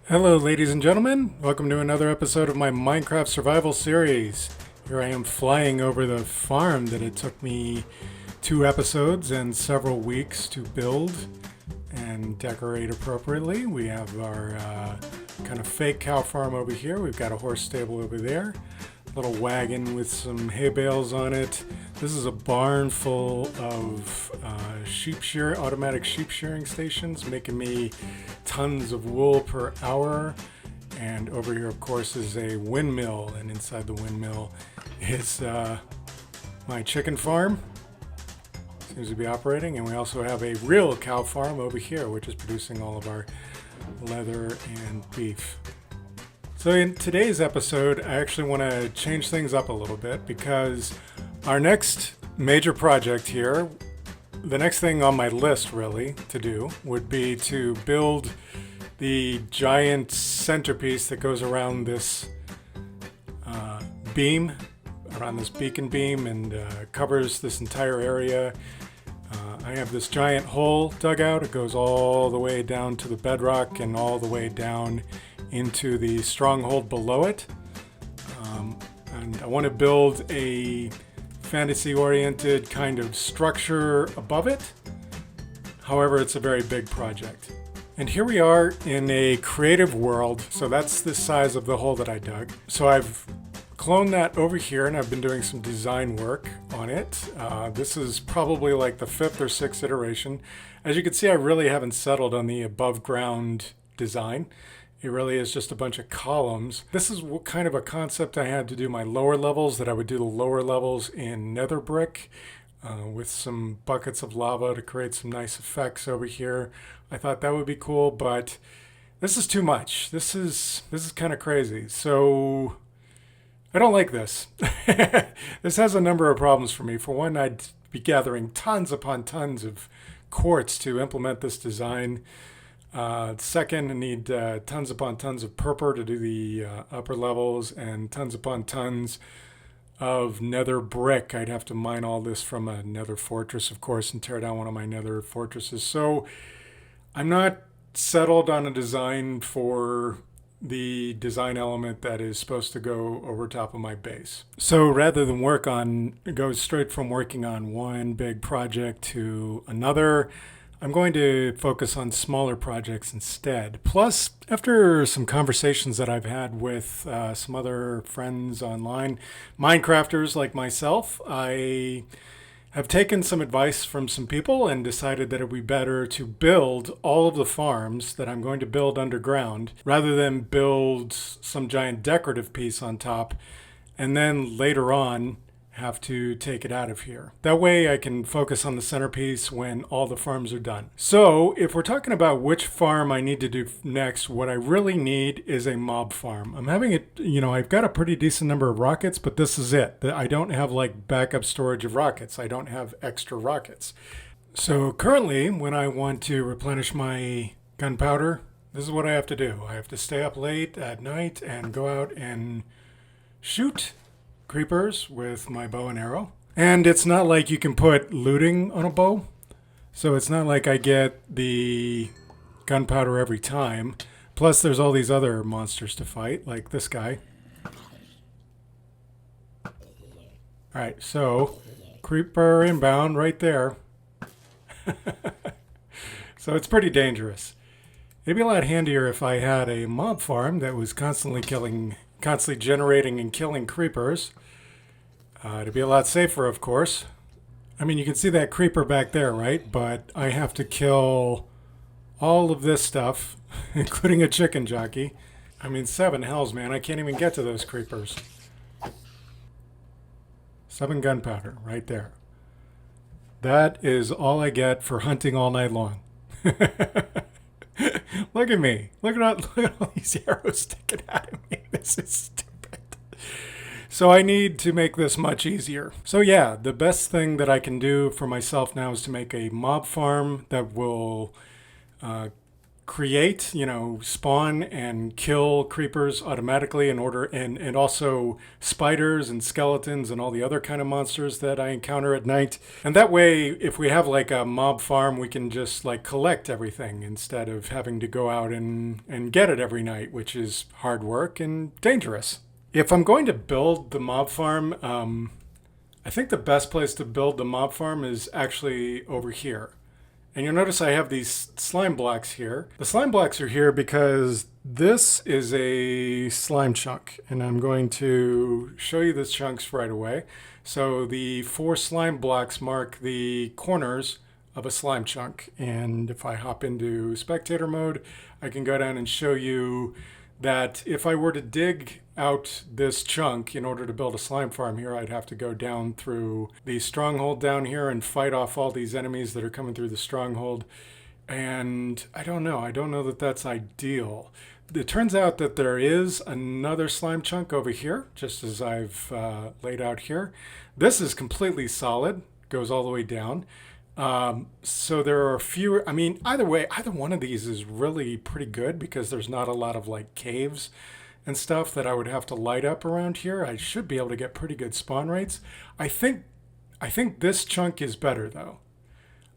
Hello, ladies and gentlemen. Welcome to another episode of my Minecraft survival series. Here I am flying over the farm that it took me 2 episodes and several weeks to build and decorate appropriately. We have our kind of fake cow farm over here. We've got a horse stable over there. Little wagon with some hay bales on it. This is a barn full of automatic sheep shearing stations, making me tons of wool per hour. And over here, of course, is a windmill, and inside the windmill is my chicken farm. Seems to be operating, and we also have a real cow farm over here, which is producing all of our leather and beef. So in today's episode, I actually want to change things up a little bit because our next major project here, the next thing on my list really to do would be to build the giant centerpiece that goes around this beam, around this beacon beam, and covers this entire area. I have this giant hole dug out. It goes all the way down to the bedrock and all the way down into the stronghold below it. And I want to build a fantasy-oriented kind of structure above it. However, it's a very big project. And here we are in a creative world. So that's the size of the hole that I dug. So I've cloned that over here, and I've been doing some design work on it. This is probably like the 5th or 6th iteration. As you can see, I really haven't settled on the above ground design. It really is just a bunch of columns. This is what kind of a concept I had to do my lower levels, that I would do the lower levels in nether brick with some buckets of lava to create some nice effects over here. I thought that would be cool, but this is too much. This is kind of crazy. So I don't like this. This has a number of problems for me. For one, I'd be gathering tons upon tons of quartz to implement this design. Second, I need tons upon tons of purple to do the upper levels, and tons upon tons of nether brick. I'd have to mine all this from a nether fortress, of course, and tear down one of my nether fortresses. So I'm not settled on a design for the design element that is supposed to go over top of my base. So rather than go straight from working on one big project to another, I'm going to focus on smaller projects instead. Plus, after some conversations that I've had with some other friends online, Minecrafters like myself, I have taken some advice from some people and decided that it would be better to build all of the farms that I'm going to build underground rather than build some giant decorative piece on top and then later on have to take it out of here. That way I can focus on the centerpiece when all the farms are done. So if we're talking about which farm I need to do next, what I really need is a mob farm. I'm having it, I've got a pretty decent number of rockets, but this is it. I don't have like backup storage of rockets. I don't have extra rockets. So currently when I want to replenish my gunpowder, this is what I have to do. I have to stay up late at night and go out and shoot creepers with my bow and arrow. And it's not like you can put looting on a bow. So it's not like I get the gunpowder every time. Plus there's all these other monsters to fight, like this guy. Alright, so creeper inbound right there. So it's pretty dangerous. It'd be a lot handier if I had a mob farm that was constantly generating and killing creepers. It'd be a lot safer, of course. I mean, you can see that creeper back there, right? But I have to kill all of this stuff, including a chicken jockey. I mean, 7 hells, man. I can't even get to those creepers. 7 gunpowder right there. That is all I get for hunting all night long. Look at me. Look at all these arrows sticking out of me. This is stupid. So I need to make this much easier. So yeah, the best thing that I can do for myself now is to make a mob farm that will create, spawn and kill creepers automatically in order, and also spiders and skeletons and all the other kind of monsters that I encounter at night. And that way, if we have like a mob farm, we can just like collect everything instead of having to go out and get it every night, which is hard work and dangerous. If I'm going to build the mob farm, I think the best place to build the mob farm is actually over here. And you'll notice I have these slime blocks here. The slime blocks are here because this is a slime chunk, and I'm going to show you the chunks right away. So the 4 slime blocks mark the corners of a slime chunk. And if I hop into spectator mode, I can go down and show you that if I were to dig out this chunk in order to build a slime farm here, I'd have to go down through the stronghold down here and fight off all these enemies that are coming through the stronghold. And I don't know that that's ideal. It turns out that there is another slime chunk over here, just as I've laid out here. This is completely solid, goes all the way down. So there are fewer, either way, either one of these is really pretty good because there's not a lot of like caves and stuff that I would have to light up around here. I should be able to get pretty good spawn rates. I think this chunk is better though.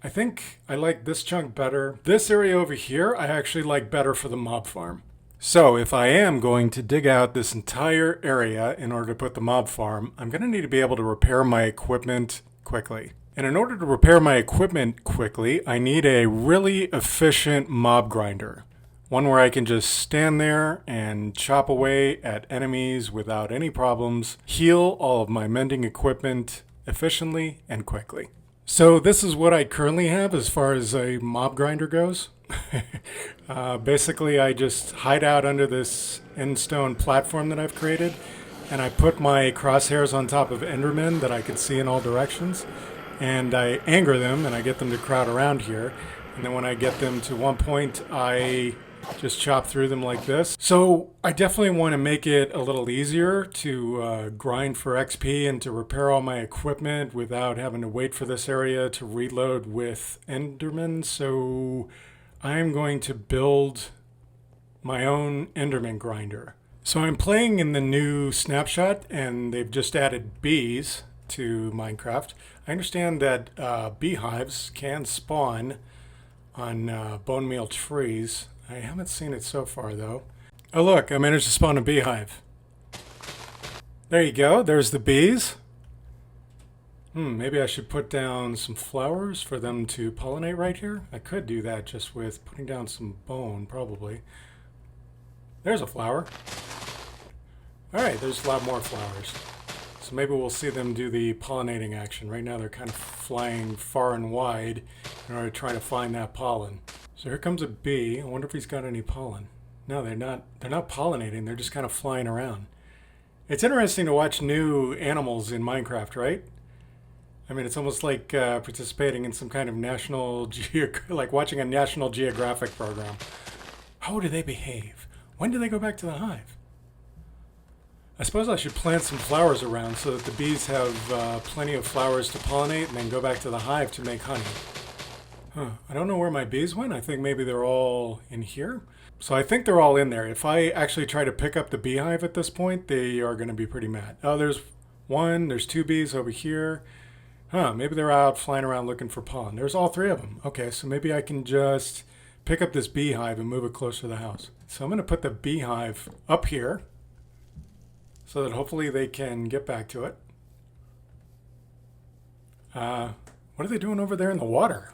I think I like this chunk better. This area over here, I actually like better for the mob farm. So if I am going to dig out this entire area in order to put the mob farm, I'm going to need to be able to repair my equipment quickly. And in order to repair my equipment quickly, I need a really efficient mob grinder. One where I can just stand there and chop away at enemies without any problems, heal all of my mending equipment efficiently and quickly. So this is what I currently have as far as a mob grinder goes. Basically, I just hide out under this end stone platform that I've created, and I put my crosshairs on top of Endermen that I can see in all directions. And I anger them, and I get them to crowd around here. And then when I get them to one point, I just chop through them like this. So I definitely want to make it a little easier to grind for XP and to repair all my equipment without having to wait for this area to reload with Enderman. So I'm going to build my own Enderman grinder. So I'm playing in the new snapshot, and they've just added bees to Minecraft. I understand that beehives can spawn on bone meal trees. I haven't seen it so far though. Oh look, I managed to spawn a beehive. There you go, there's the bees. Maybe I should put down some flowers for them to pollinate right here. I could do that just with putting down some bone, probably. There's a flower. Alright, there's a lot more flowers. So maybe we'll see them do the pollinating action. Right now they're kind of flying far and wide in order to try to find that pollen. So here comes a bee. I wonder if he's got any pollen. No, they're not pollinating. They're just kind of flying around. It's interesting to watch new animals in Minecraft, right? It's almost like participating in some kind of like watching a National Geographic program. How do they behave? When do they go back to the hive? I suppose I should plant some flowers around so that the bees have plenty of flowers to pollinate and then go back to the hive to make honey. I don't know where my bees went. I think maybe they're all in here. So I think they're all in there. If I actually try to pick up the beehive at this point, they are going to be pretty mad. Oh, there's 2 bees over here. Maybe they're out flying around looking for pollen. There's all 3 of them. Okay, so maybe I can just pick up this beehive and move it closer to the house. So I'm going to put the beehive up here, so that hopefully they can get back to it. What are they doing over there in the water?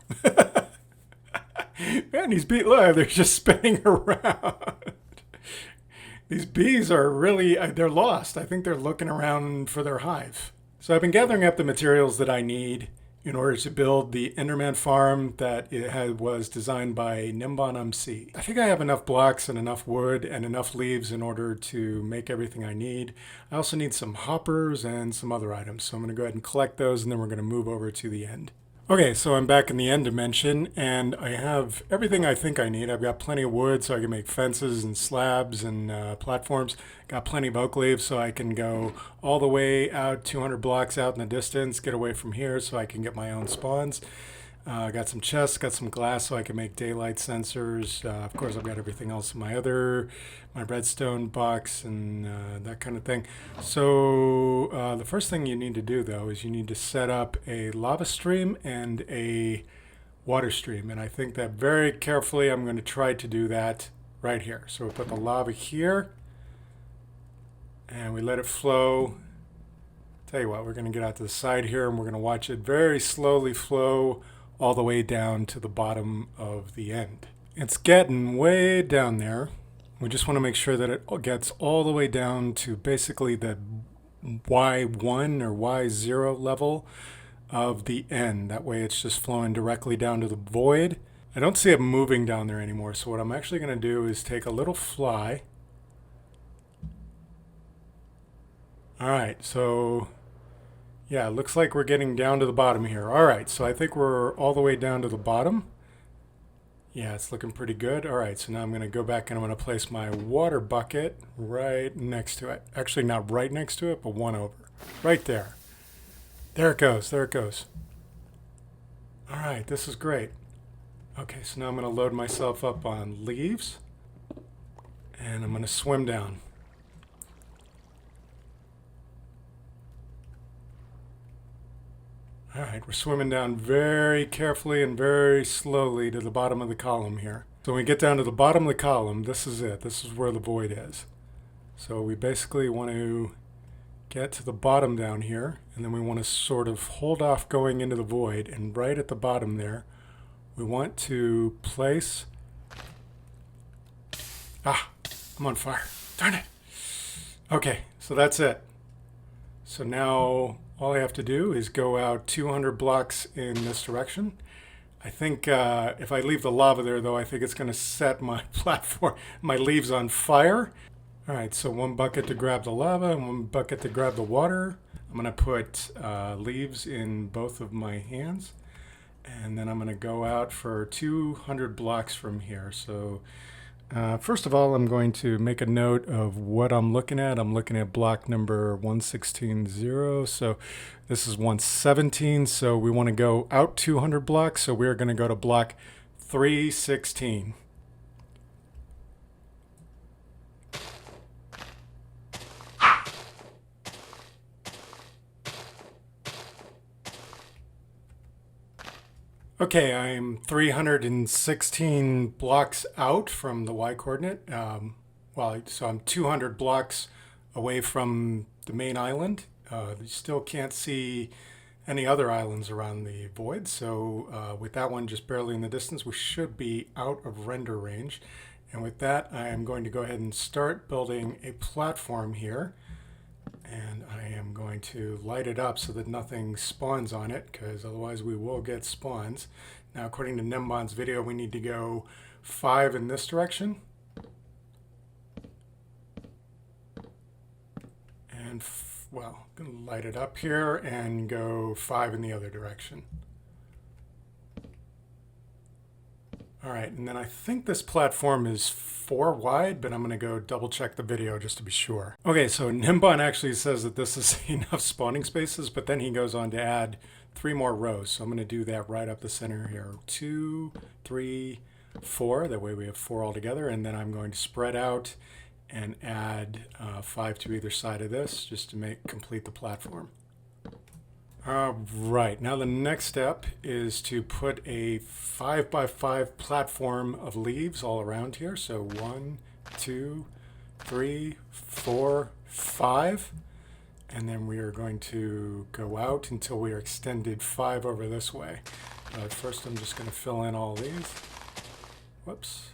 Man, these bees, look, they're just spinning around. These bees are really, they're lost. I think they're looking around for their hive. So I've been gathering up the materials that I need in order to build the Enderman farm that was designed by Gnembon MC. I think I have enough blocks and enough wood and enough leaves in order to make everything I need. I also need some hoppers and some other items, so I'm going to go ahead and collect those, and then we're going to move over to the end. Okay, so I'm back in the end dimension, and I have everything I think I need. I've got plenty of wood, so I can make fences and slabs and platforms. Got plenty of oak leaves, so I can go all the way out 200 blocks out in the distance, get away from here so I can get my own spawns. Got some chests, got some glass so I can make daylight sensors. Of course, I've got everything else in my redstone box and that kind of thing. So the first thing you need to do though is you need to set up a lava stream and a water stream. And I think that very carefully I'm going to try to do that right here. So we put the lava here and we let it flow. Tell you what, we're going to get out to the side here and we're going to watch it very slowly flow all the way down to the bottom of the end. It's getting way down there. We just want to make sure that it gets all the way down to basically the Y1 or Y0 level of the end. That way it's just flowing directly down to the void. I don't see it moving down there anymore, so what I'm actually going to do is take a little fly. Alright, so yeah, it looks like we're getting down to the bottom here. Alright, so I think we're all the way down to the bottom. Yeah, it's looking pretty good. Alright, so now I'm going to go back and I'm going to place my water bucket right next to it. Actually, not right next to it, but one over. Right there. There it goes, there it goes. Alright, this is great. Okay, so now I'm going to load myself up on leaves. And I'm going to swim down. All right, we're swimming down very carefully and very slowly to the bottom of the column here. So when we get down to the bottom of the column, this is it. This is where the void is. So we basically want to get to the bottom down here, and then we want to sort of hold off going into the void, and right at the bottom there, we want to place... Ah, I'm on fire. Darn it. Okay, so that's it. So now all I have to do is go out 200 blocks in this direction. I think if I leave the lava there, though, I think it's going to set my platform, my leaves on fire. All right, so one bucket to grab the lava and one bucket to grab the water. I'm going to put leaves in both of my hands. And then I'm going to go out for 200 blocks from here. So first of all, I'm going to make a note of what I'm looking at. I'm looking at block number 116.0. So this is 117. So we want to go out 200 blocks. So we're going to go to block 316. Okay, I'm 316 blocks out from the Y coordinate. So I'm 200 blocks away from the main island. You still can't see any other islands around the void. So with that one just barely in the distance, we should be out of render range. And with that, I am going to go ahead and start building a platform here. And I am going to light it up so that nothing spawns on it, because otherwise we will get spawns. Now, according to Gnembon's video, we need to go 5 in this direction. And, well, I'm going to light it up here and go 5 in the other direction. All right, and then I think this platform is 4 wide, but I'm going to go double check the video just to be sure. Okay, so Gnembon actually says that this is enough spawning spaces, but then he goes on to add 3 more rows. So I'm going to do that right up the center here. 2, 3, 4. That way we have 4 altogether. And then I'm going to spread out and add 5 to either side of this just to complete the platform. Right, now the next step is to put a 5x5 platform of leaves all around here. So 1, 2, 3, 4, 5. And then we are going to go out until we are extended 5 over this way. First I'm just going to fill in all these. Whoops.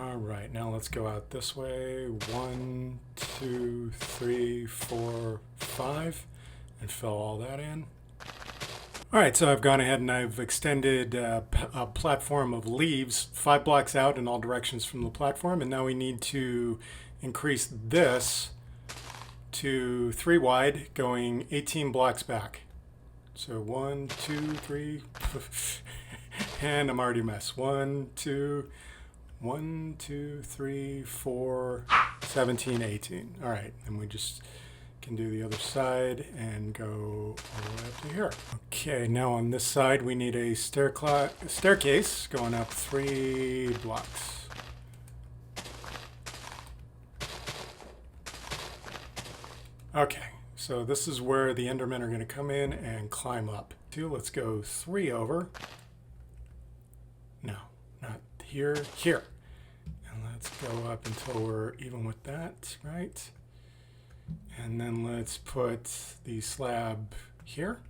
All right, now let's go out this way. 1, 2, 3, 4, 5. And fill all that in. All right, so I've gone ahead and I've extended a platform of leaves 5 blocks out in all directions from the platform, and now we need to increase this to 3 wide, going 18 blocks back. So 1, 2, 3, and I'm already a mess. 1, 2, 3, 4, 17, 18. All right, and we just Can do the other side and go all the way up to here. Okay, now on this side we need a staircase going up 3 blocks. Okay, so this is where the Endermen are going to come in and climb up. Let's go 3 over. No, not here, here. And let's go up until we're even with that, right? And then let's put the slab here.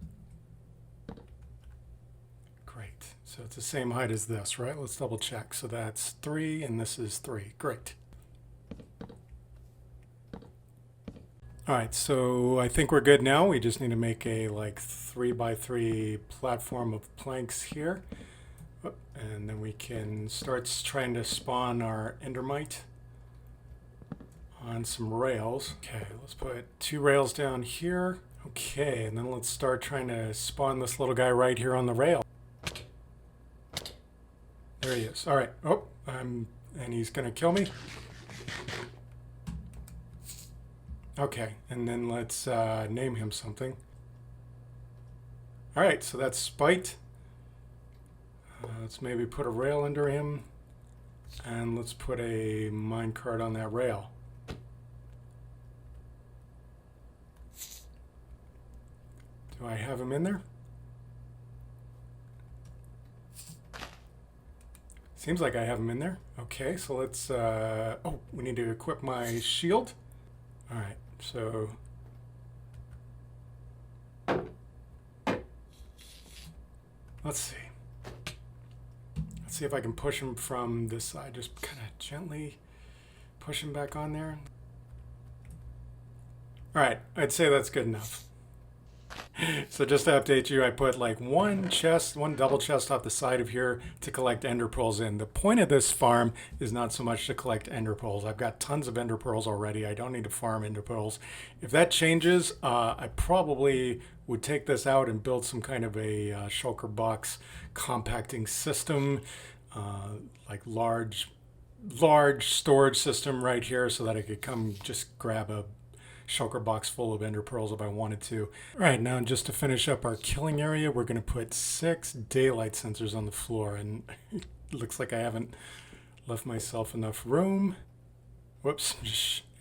Great. So it's the same height as this, right? Let's double check. So that's 3 and this is 3. Great. All right, so I think we're good now. We just need to make a like 3x3 platform of planks here. And then we can start trying to spawn our endermite on some rails. Okay, let's put 2 rails down here. Okay, and then let's start trying to spawn this little guy right here on the rail. There he is. All right. Oh, and he's gonna kill me. Okay, and then let's name him something. All right, so that's Spite. Let's maybe put a rail under him, and let's put a minecart on that rail. Do I have him in there? Seems like I have him in there. Okay, so let's, oh, we need to equip my shield. All right, so. Let's see. Let's see if I can push him from this side. Just kind of gently push him back on there. All right, I'd say that's good enough. So just to update you, I put like one double chest off the side of here to collect ender pearls in. The point of this farm is not so much to collect ender pearls. I've got tons of ender pearls already. I don't need to farm ender pearls. If that changes, I probably would take this out and build some kind of a shulker box compacting system, like large storage system right here, so that I could come just grab a shulker box full of ender pearls if I wanted to. All right, now just to finish up our killing area, we're going to put 6 daylight sensors on the floor, and it looks like I haven't left myself enough room. Whoops,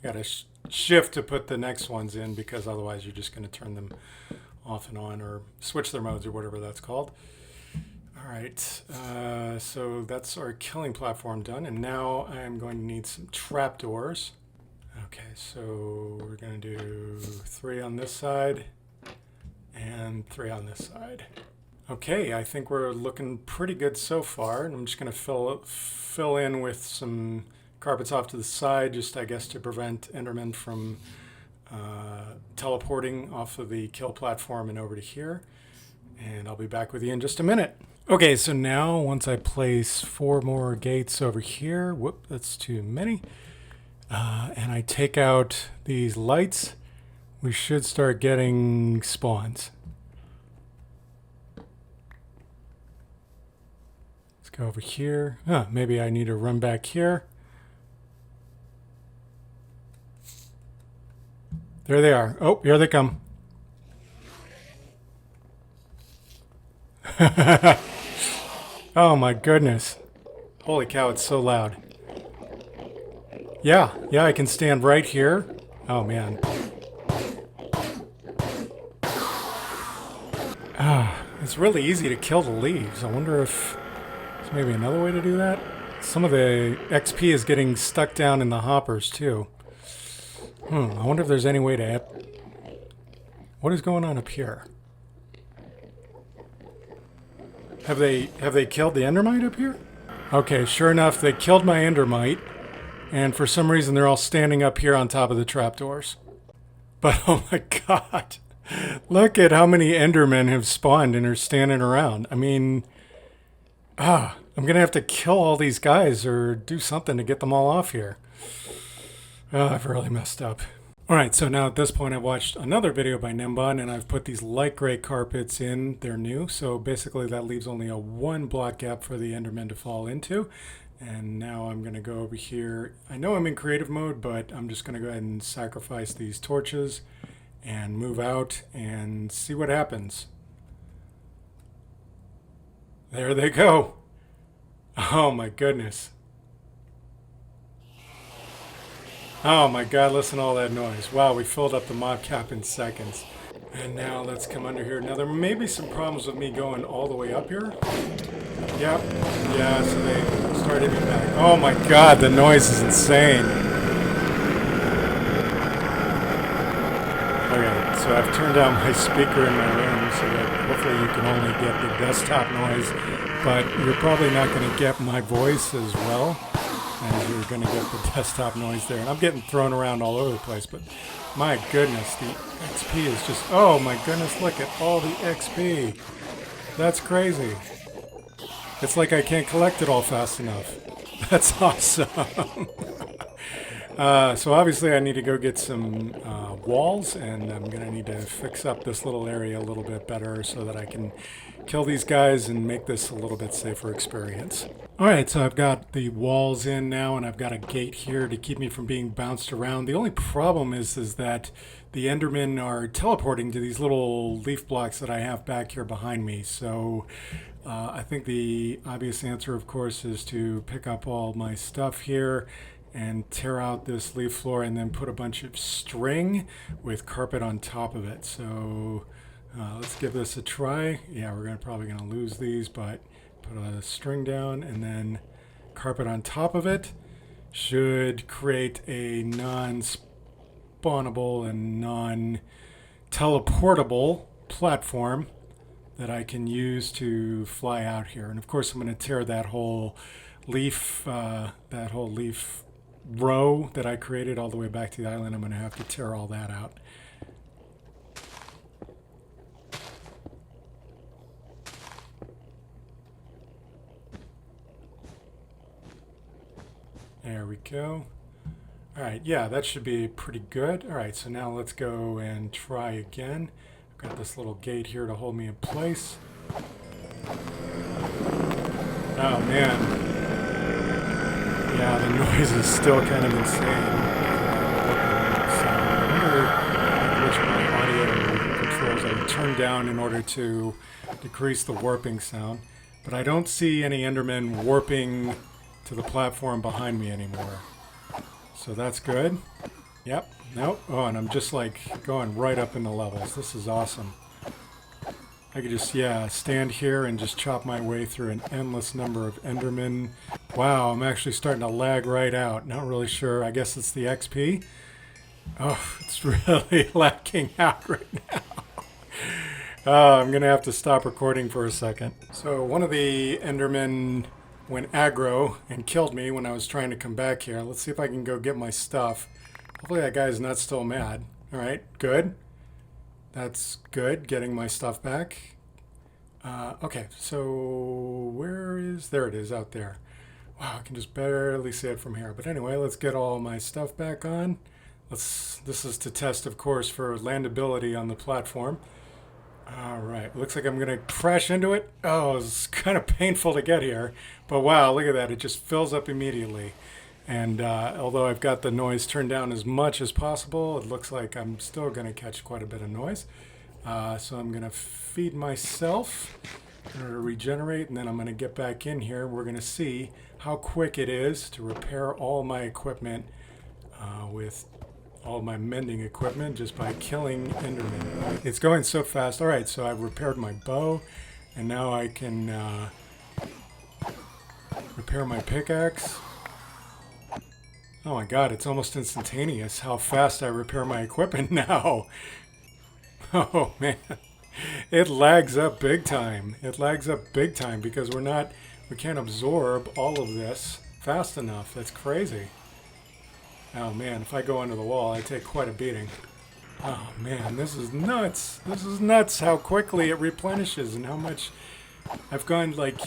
I got to shift to put the next ones in, because otherwise you're just going to turn them off and on, or switch their modes, or whatever that's called. All right, so that's our killing platform done, and now I'm going to need some trapdoors. Okay, so we're going to do 3 on this side and 3 on this side. Okay, I think we're looking pretty good so far. And I'm just going to fill in with some carpets off to the side, just I guess to prevent Enderman from teleporting off of the kill platform and over to here. And I'll be back with you in just a minute. Okay, so now once I place 4 more gates over here, whoop, that's too many. And I take out these lights, we should start getting spawns. Let's go over here. Maybe I need to run back here. There they are. Oh, here they come. Oh my goodness. Holy cow, it's so loud. Yeah, I can stand right here. Oh, man. It's really easy to kill the leaves. I wonder if there's maybe another way to do that. Some of the XP is getting stuck down in the hoppers, too. I wonder if there's any way to... What is going on up here? Have they killed the endermite up here? Okay, sure enough, they killed my endermite. And for some reason, they're all standing up here on top of the trapdoors. But oh my god, look at how many Endermen have spawned and are standing around. I mean, I'm going to have to kill all these guys or do something to get them all off here. I've really messed up. All right, so now at this point, I've watched another video by Gnembon, and I've put these light gray carpets in. They're new, so basically that leaves only a 1 block gap for the Endermen to fall into. And now I'm going to go over here. I know I'm in creative mode, but I'm just going to go ahead and sacrifice these torches. and move out and see what happens. There they go. Oh my goodness. Oh my god, listen to all that noise. Wow, we filled up the mob cap in seconds. And now let's come under here. Now there may be some problems with me going all the way up here. Yep. Yeah, so they started me back. Oh my god, the noise is insane. Okay, so I've turned down my speaker in my room so that hopefully you can only get the desktop noise, but you're probably not going to get my voice as well as you're going to get the desktop noise there. And I'm getting thrown around all over the place, but my goodness, the XP is just, oh my goodness, look at all the XP. That's crazy. It's like I can't collect it all fast enough. That's awesome. So obviously I need to go get some walls, and I'm going to need to fix up this little area a little bit better so that I can kill these guys and make this a little bit safer experience. Alright, so I've got the walls in now, and I've got a gate here to keep me from being bounced around. The only problem is that the Endermen are teleporting to these little leaf blocks that I have back here behind me. So I think the obvious answer, of course, is to pick up all my stuff here and tear out this leaf floor and then put a bunch of string with carpet on top of it. So let's give this a try. Yeah, we're probably going to lose these, but put a string down and then carpet on top of it should create a non-spawnable and non-teleportable platform that I can use to fly out here. And of course I'm going to tear that whole leaf row that I created all the way back to the island. I'm going to have to tear all that out. There we go. All right, yeah, that should be pretty good. All right, so now let's go and try again. I've got this little gate here to hold me in place. Oh man. Yeah, the noise is still kind of insane. So I wonder which my audio controls I would turn down in order to decrease the warping sound. But I don't see any Endermen warping to the platform behind me anymore. So that's good. Yep. Nope. Oh, and I'm just like going right up in the levels. This is awesome. I could just, yeah, stand here and just chop my way through an endless number of Endermen. Wow, I'm actually starting to lag right out. Not really sure. I guess it's the XP. Oh, it's really lagging out right now. Oh, I'm going to have to stop recording for a second. So one of the Endermen went aggro and killed me when I was trying to come back here. Let's see if I can go get my stuff. Hopefully that guy's not still mad. All right, good. That's good, getting my stuff back. Okay, so where is... There it is, out there. Wow, I can just barely see it from here. But anyway, let's get all my stuff back on. This is to test, of course, for landability on the platform. All right, looks like I'm going to crash into it. Oh, it's kind of painful to get here. But wow, look at that. It just fills up immediately. And although I've got the noise turned down as much as possible, it looks like I'm still going to catch quite a bit of noise. So I'm going to feed myself in order to regenerate, and then I'm going to get back in here. We're going to see how quick it is to repair all my equipment with all my mending equipment just by killing Enderman. It's going so fast. All right, so I've repaired my bow, and now I can repair my pickaxe. Oh my god, it's almost instantaneous how fast I repair my equipment now. Oh man, it lags up big time. It lags up big time because we can't absorb all of this fast enough. That's crazy. Oh man, if I go under the wall, I take quite a beating. Oh man, this is nuts. This is nuts how quickly it replenishes and how much I've gone, like,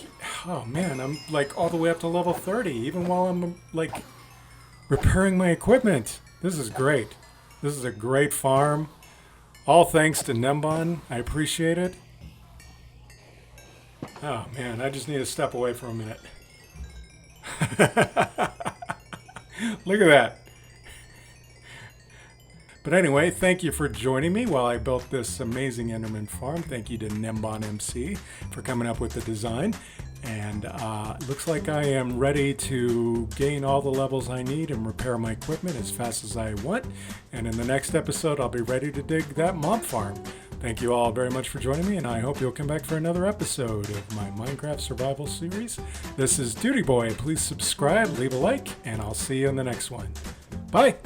oh man, I'm like all the way up to level 30 even while I'm like repairing my equipment. This is great. This is a great farm. All thanks to Gnembon. I appreciate it. Oh man, I just need to step away for a minute. Look at that. But anyway, thank you for joining me while I built this amazing Enderman farm. Thank you to Gnembon MC for coming up with the design. And looks like I am ready to gain all the levels I need and repair my equipment as fast as I want. And in the next episode, I'll be ready to dig that mob farm. Thank you all very much for joining me, and I hope you'll come back for another episode of my Minecraft survival series. This is Duty Boy. Please subscribe, leave a like, and I'll see you in the next one. Bye!